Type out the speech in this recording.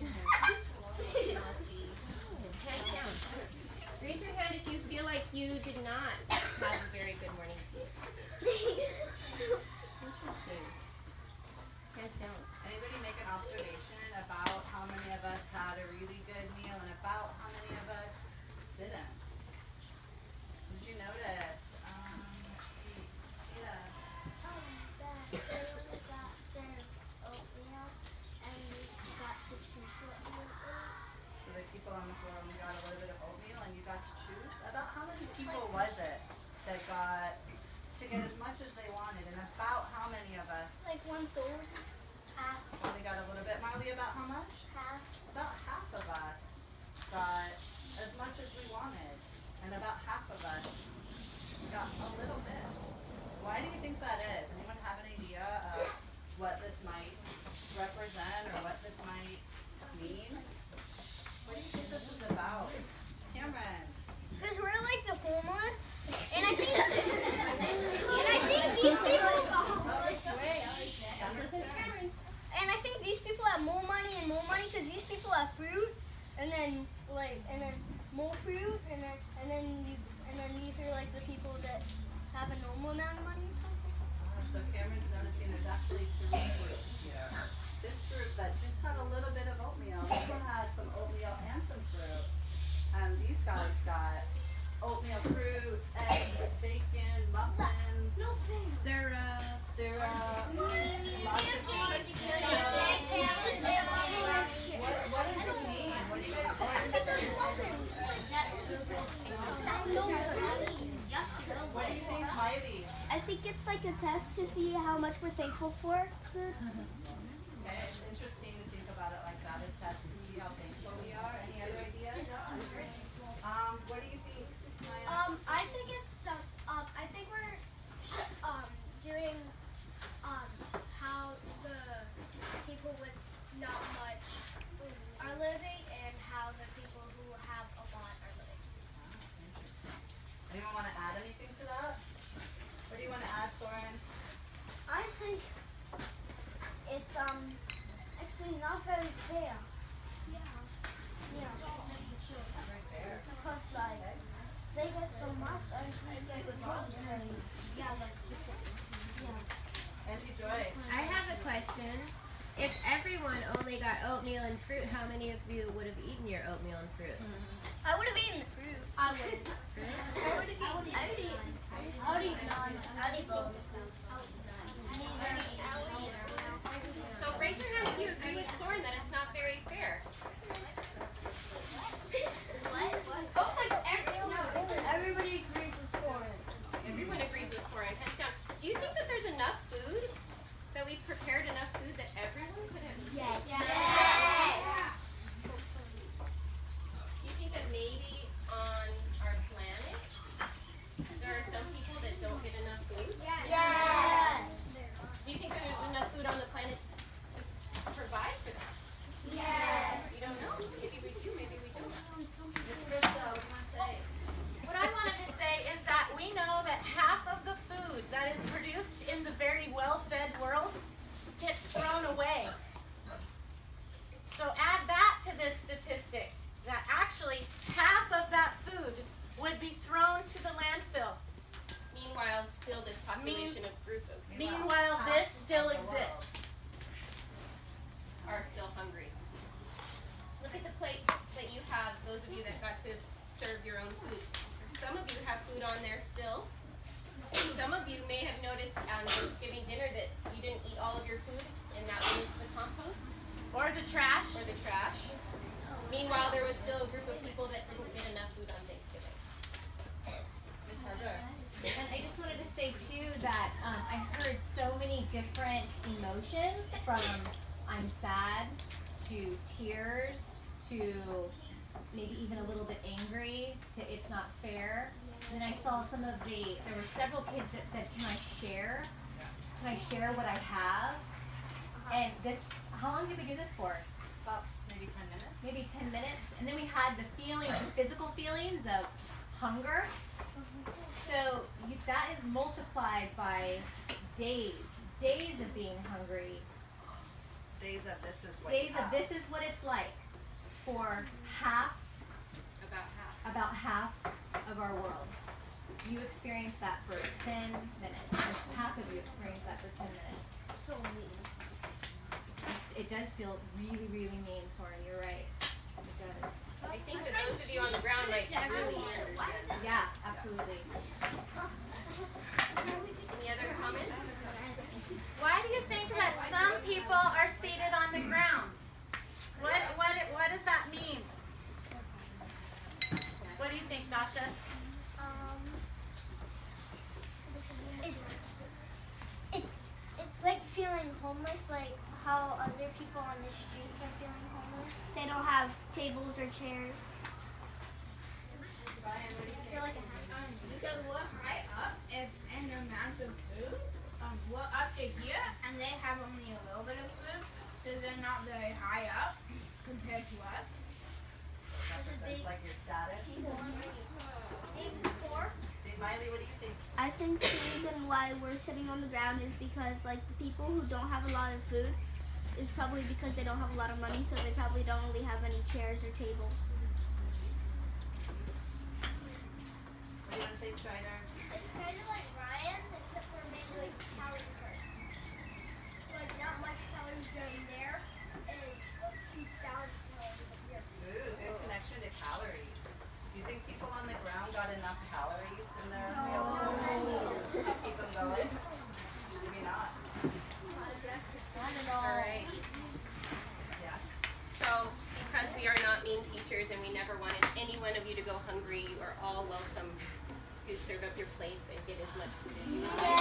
your hand. Hands down. Raise your hand if you feel like you did not have a very good morning. Interesting. Hands down. Anybody make an observation about how many of us had a really good meal and about how many of us didn't? What did you notice? Let's see. Yeah. That they only got served oatmeal and we got to choose what we would eat. So the people on the floor only got a little bit of oatmeal and you got to choose? About how many people was it that got to get as much as they wanted? And about how many of us Like 1/3, half, only got a little bit? Marley, about how much? half. About half of us got as much as we wanted. And about half of us got a little bit. Why do you think that is? Anyone have an idea of what this might represent or what this might mean? What do you think this is about? Cameron. Because we're like the homeless, and I think these people, and I think these people have more money and more money because these people have fruit, and then more fruit, and then these are like the people that have a normal amount of money or something. So Cameron's noticing there's actually 3 groups here. This group that just had a little bit of oatmeal, this one had some oatmeal and some fruit. And these guys got oatmeal, fruit, eggs, bacon, muffins, Syrup. syrup, lots of What What does it mean? What do you guys think? What do you think, Heidi? I think it's like a test to see how much we're thankful for. Okay, it's interesting to think about it like that. It's test to see how thankful we are. Any other ideas? What do you think, Maya? I think it's I think we're doing how the people with not much are living and how the people who have a lot are living. Interesting. Anyone want to add anything to that? What do you want to add, Soren? I think it's actually not very fair. Yeah. Because like they get so much and we get not very. Yeah. Auntie Joy. I have a question. If everyone only got oatmeal and fruit, how many of you would have eaten your oatmeal and fruit? I would have eaten the fruit. I would. Fruit? I would eat none. I'd eat both. So raise your hand if you agree with Soren that it's not very fair. Everybody agrees with Soren. Everyone agrees with Soren. Hands down. Do you think that there's enough food? That we've prepared enough food that everyone could have eaten? Yes. Do you think that maybe on our planet there are some people that don't get enough food? Yes. Do you think that there's enough food on the planet to provide for them? Yes. We don't know. Maybe we do, maybe we don't. Miss Krista, what do you want to say? What I wanted to say is that we know that half of the food that is produced in the very well-fed world gets thrown away. So add that to this statistic, that actually half of that food would be thrown to the landfill. Meanwhile, still this population of group of Meanwhile, this still exists. are still hungry. Look at the plate that you have, those of you that got to serve your own food. Some of you have food on there still. Some of you may have noticed on Thanksgiving dinner that you didn't eat all of your food and that went into the compost Or the trash. or the trash. Meanwhile, there was still a group of people that didn't get enough food on Thanksgiving. Miss Heather. And I just wanted to say too that I heard so many different emotions from I'm sad to tears to maybe even a little bit angry to it's not fair. And then I saw there were several kids that said, can I share? Can I share what I have? And how long did we do this for? About maybe 10 minutes. Maybe 10 minutes. And then we had the physical feelings of hunger. So that is multiplied by days of being hungry. Days of this is what Days you of have. this is what it's like for about half of our world. You experience that for 10 minutes. Just half of you experience that for 10 minutes. So mean. It does feel really, really mean, Soren. You're right. It does. I think that those of you on the ground might really understand that. Yeah, absolutely. Any other comments? Why do you think that some people are seated on the ground? What does that mean? What do you think, Dasha? It's like feeling homeless, like how other people on the street are feeling homeless. They don't have tables or chairs. They're like a Because we're high up and the amount of food, we're up to here and they have only a little bit of food, so they're not very high up compared to us. Represents like your status. Steve Miley, what do you think? I think the reason why we're sitting on the ground is because like the people who don't have a lot of food is probably because they don't have a lot of money, so they probably don't really have any chairs or tables. What do you want to say, Strider? It's kind of like Ryan's, except for maybe like calorie part. Like not much calories down there, and 2,000 calories up here. Ooh, good connection to calories. Do you think people on the ground got enough calories in their meals to keep them going? Maybe not. All right. Yeah. So, because we are not mean teachers and we never wanted any one of you to go hungry, you are all welcome to serve up your plates and get as much food as you want.